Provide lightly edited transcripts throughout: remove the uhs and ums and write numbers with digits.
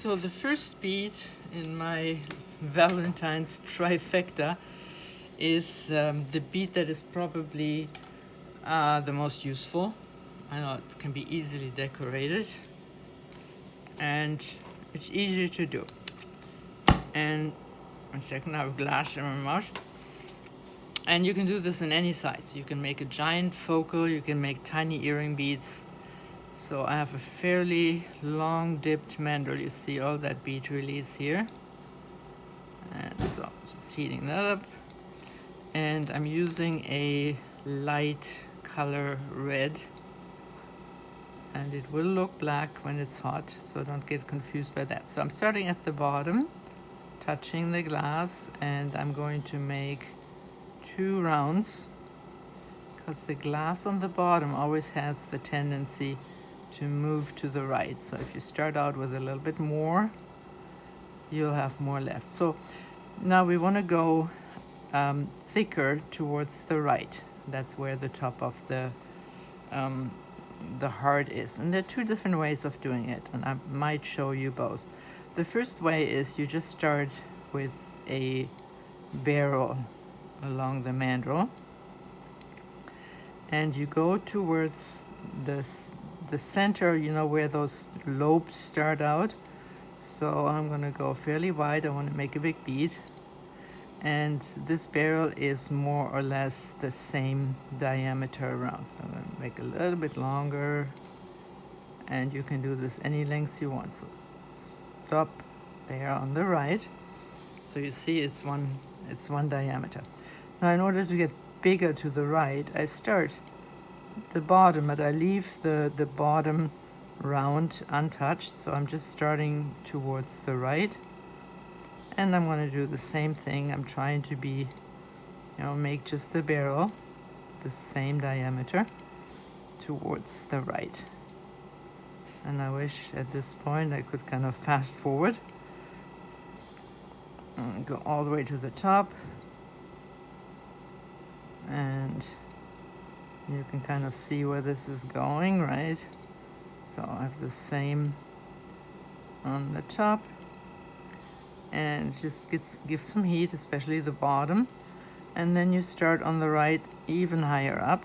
So the first bead in my Valentine's trifecta is the bead that is probably the most useful. I know it can be easily decorated and it's easy to do. And one second, I have a glass in my mouth. And you can do this in any size. You can make a giant focal, you can make tiny earring beads. So I have a fairly long dipped mandrel. You see all that bead release here. And so just heating that up. And I'm using a light color red. And it will look black when it's hot, so don't get confused by that. So I'm starting at the bottom, touching the glass, and I'm going to make 2 rounds because the glass on the bottom always has the tendency to move to the right. So if you start out with a little bit more, you'll have more left. So now we want to go thicker towards the right. That's where the top of the heart is. And there are 2 different ways of doing it, and I might show you both. The first way is you just start with a barrel along the mandrel, and you go towards the center, you know, where those lobes start out. So I'm going to go fairly wide. I want to make a big bead, and this barrel is more or less the same diameter around. So I'm going to make a little bit longer, and you can do this any length you want. So stop there on the right. So you see it's one diameter. Now in order to get bigger to the right, I start the bottom, but I leave the bottom round untouched. So I'm just starting towards the right. And I'm going to do the same thing. I'm trying to be, make just the barrel the same diameter towards the right. And I wish at this point I could kind of fast forward and go all the way to the top. And you can kind of see where this is going, right? So I have the same on the top. And just give some heat, especially the bottom, and then you start on the right even higher up,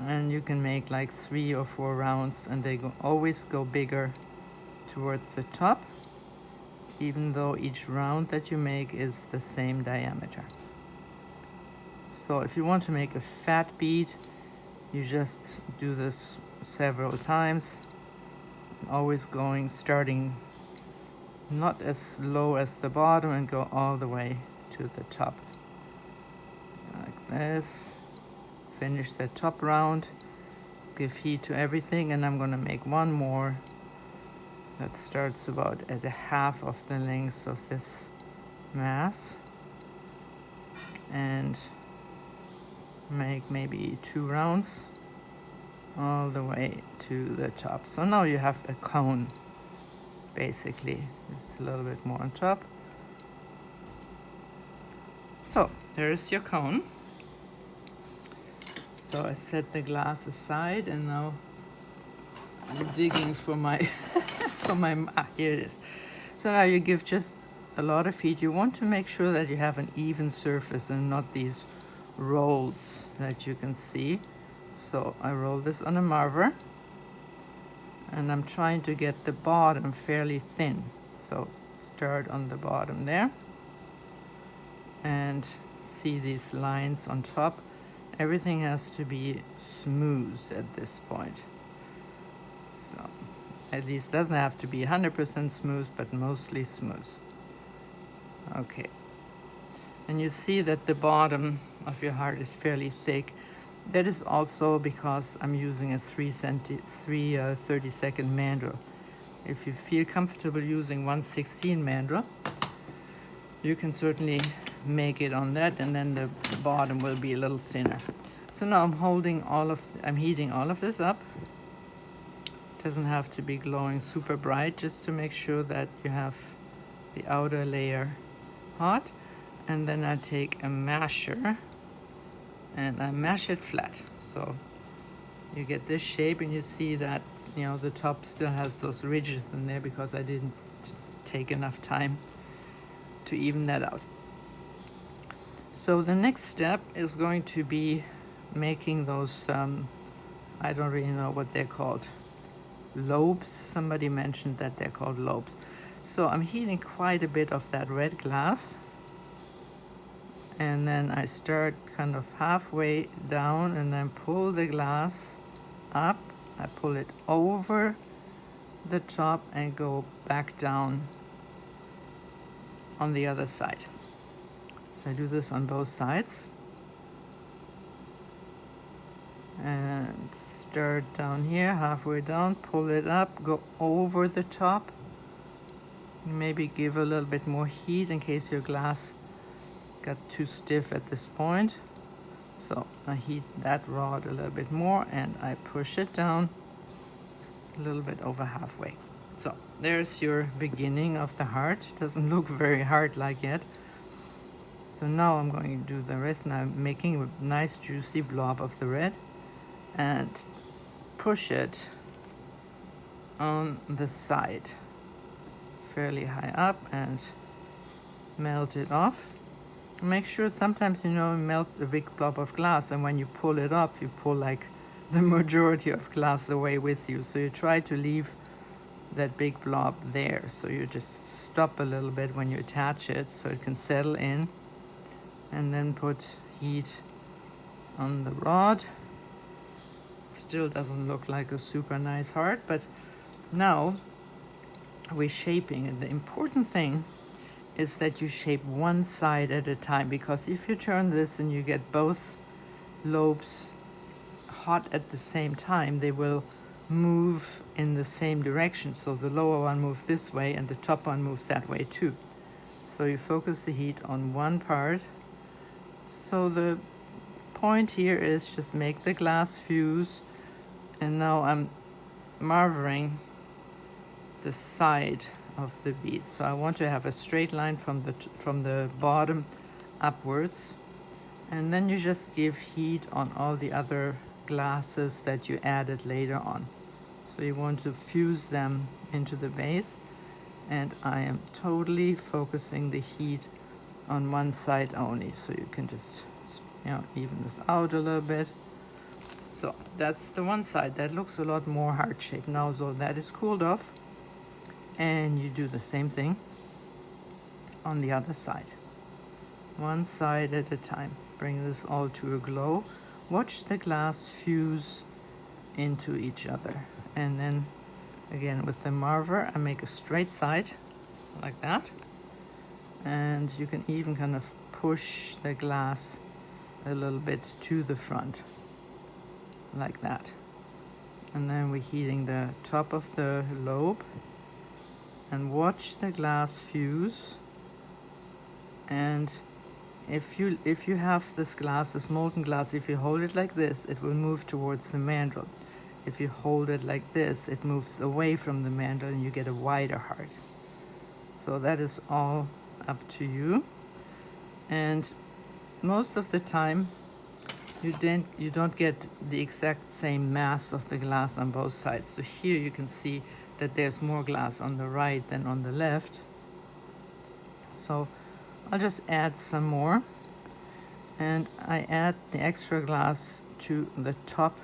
and you can make like 3 or 4 rounds, and they always go bigger towards the top, even though each round that you make is the same diameter. So if you want to make a fat bead, you just do this several times, always starting not as low as the bottom and go all the way to the top. Like this. Finish the top round, give heat to everything, and I'm going to make one more that starts about at a half of the length of this mass, and make maybe 2 rounds all the way to the top. So now you have a cone, basically, just a little bit more on top. So there's your cone. So I set the glass aside, and now I'm digging for my here it is. So now you give just a lot of heat. You want to make sure that you have an even surface and not these rolls that you can see. So I roll this on a marver, and I'm trying to get the bottom fairly thin. So start on the bottom there, and see these lines on top. Everything has to be smooth at this point. So at least doesn't have to be 100% smooth, but mostly smooth. Okay. And you see that the bottom of your heart is fairly thick. That is also because I'm using a 30-second mandrel. If you feel comfortable using 1/16 mandrel, you can certainly make it on that, and then the bottom will be a little thinner. So now I'm heating all of this up. It doesn't have to be glowing super bright, just to make sure that you have the outer layer hot. And then I take a masher and I mash it flat. So you get this shape, and you see that you know, the top still has those ridges in there because I didn't take enough time to even that out. So the next step is going to be making those, I don't really know what they're called, lobes. Somebody mentioned that they're called lobes. So I'm heating quite a bit of that red glass, and then I start kind of halfway down and then pull the glass up. I pull it over the top and go back down on the other side. So I do this on both sides. And start down here, halfway down, pull it up, go over the top. Maybe give a little bit more heat in case your glass got too stiff at this point. So I heat that rod a little bit more and I push it down a little bit over halfway. So there's your beginning of the heart. It doesn't look very heart-like yet. So now I'm going to do the rest, and I'm making a nice juicy blob of the red and push it on the side fairly high up and melt it off. Make sure sometimes, you know, melt a big blob of glass, and when you pull it up, you pull like the majority of glass away with you. So you try to leave that big blob there. So you just stop a little bit when you attach it so it can settle in, and then put heat on the rod. Still doesn't look like a super nice heart, but now we're shaping it. The important thing is that you shape one side at a time, because if you turn this and you get both lobes hot at the same time, they will move in the same direction. So the lower one moves this way and the top one moves that way too. So you focus the heat on one part. So the point here is just make the glass fuse, and now I'm marvering the side of the bead. So I want to have a straight line from the bottom upwards, and then you just give heat on all the other glasses that you added later on. So you want to fuse them into the base, and I am totally focusing the heat on one side only. So you can just, you know, even this out a little bit. So that's the one side. That looks a lot more heart-shaped now. So that is cooled off, and you do the same thing on the other side. One side at a time. Bring this all to a glow. Watch the glass fuse into each other. And then again with the marver, I make a straight side like that. And you can even kind of push the glass a little bit to the front like that. And then we're heating the top of the lobe, and watch the glass fuse. And if you have this glass, this molten glass, if you hold it like this, it will move towards the mandrel. If you hold it like this, it moves away from the mandrel and you get a wider heart. So that is all up to you. And most of the time you don't get the exact same mass of the glass on both sides. So here you can see that there's more glass on the right than on the left. So I'll just add some more, and I add the extra glass to the top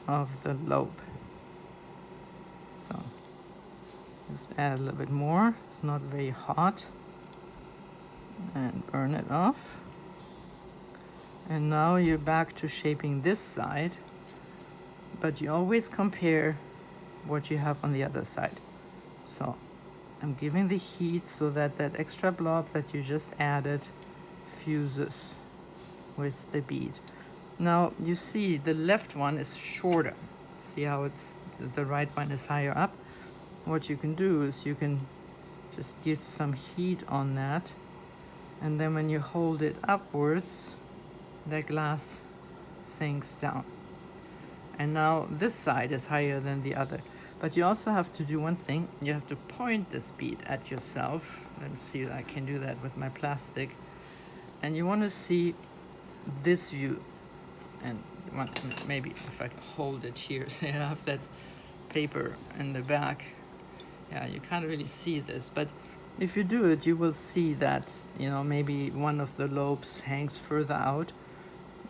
of the lobe. So just add a little bit more. It's not very hot, and burn it off. And now you're back to shaping this side, but you always compare what you have on the other side. So I'm giving the heat so that that extra blob that you just added fuses with the bead. Now you see the left one is shorter. See how the right one is higher up? What you can do is you can just give some heat on that, and then when you hold it upwards, the glass sinks down. And now this side is higher than the other. But you also have to do one thing. You have to point this bead at yourself. Let me see if I can do that with my plastic. And you want to see this view. And maybe if I hold it here, so you have that paper in the back. Yeah, you can't really see this, but if you do it, you will see that, you know, maybe one of the lobes hangs further out.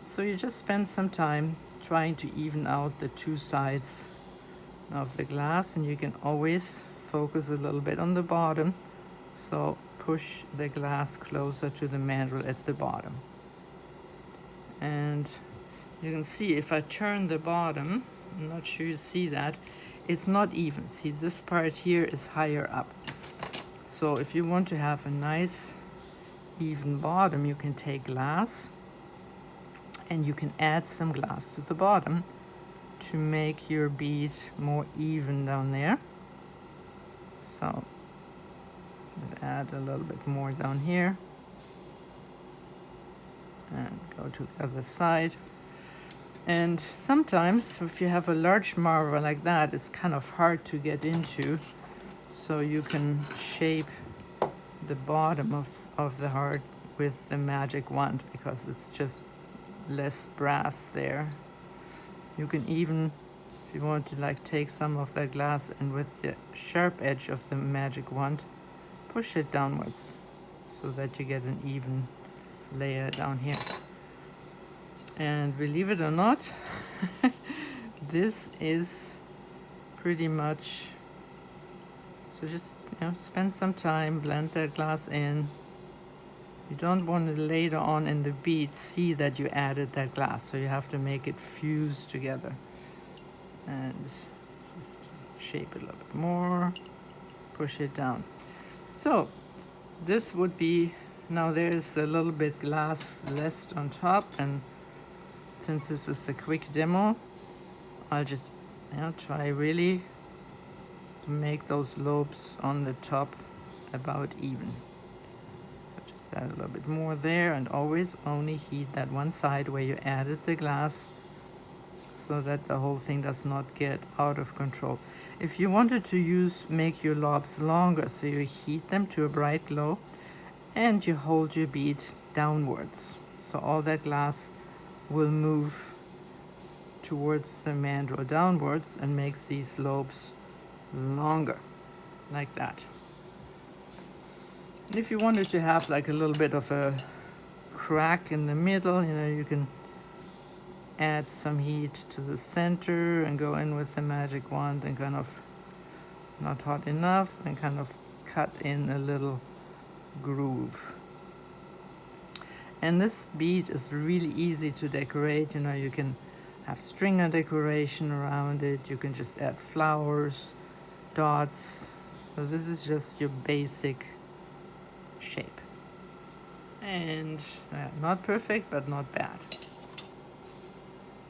So you just spend some time trying to even out the two sides of the glass, and you can always focus a little bit on the bottom. So push the glass closer to the mandrel at the bottom. And you can see if I turn the bottom, I'm not sure you see that, it's not even. See, this part here is higher up. So if you want to have a nice even bottom, you can take glass and you can add some glass to the bottom to make your bead more even down there. So add a little bit more down here and go to the other side. And sometimes if you have a large marble like that, it's kind of hard to get into, so you can shape the bottom of the heart with the magic wand, because it's just less brass there. You can even, if you want to, like, take some of that glass and with the sharp edge of the magic wand push it downwards so that you get an even layer down here. And believe it or not, this is pretty much, so just, you know, spend some time, blend that glass in. You don't want to later on in the bead see that you added that glass, so you have to make it fuse together. And just shape it a little bit more, push it down. So this would be, now there's a little bit glass left on top, and since this is a quick demo, I'll just, you know, try really to make those lobes on the top about even. So just add a little bit more there, and always only heat that one side where you added the glass, so that the whole thing does not get out of control. If you wanted to make your lobes longer, so you heat them to a bright glow and you hold your bead downwards, so all that glass will move towards the mandrel downwards and makes these lobes longer, like that. And if you wanted to have like a little bit of a crack in the middle, you know, you can add some heat to the center and go in with the magic wand and kind of, not hot enough, and kind of cut in a little groove. And this bead is really easy to decorate. You know, you can have stringer decoration around it, you can just add flowers, dots. So this is just your basic shape. And not perfect, but not bad.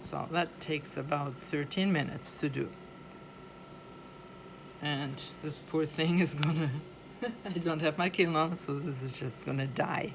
So that takes about 13 minutes to do. And this poor thing is gonna, I don't have my kiln on, so this is just gonna die.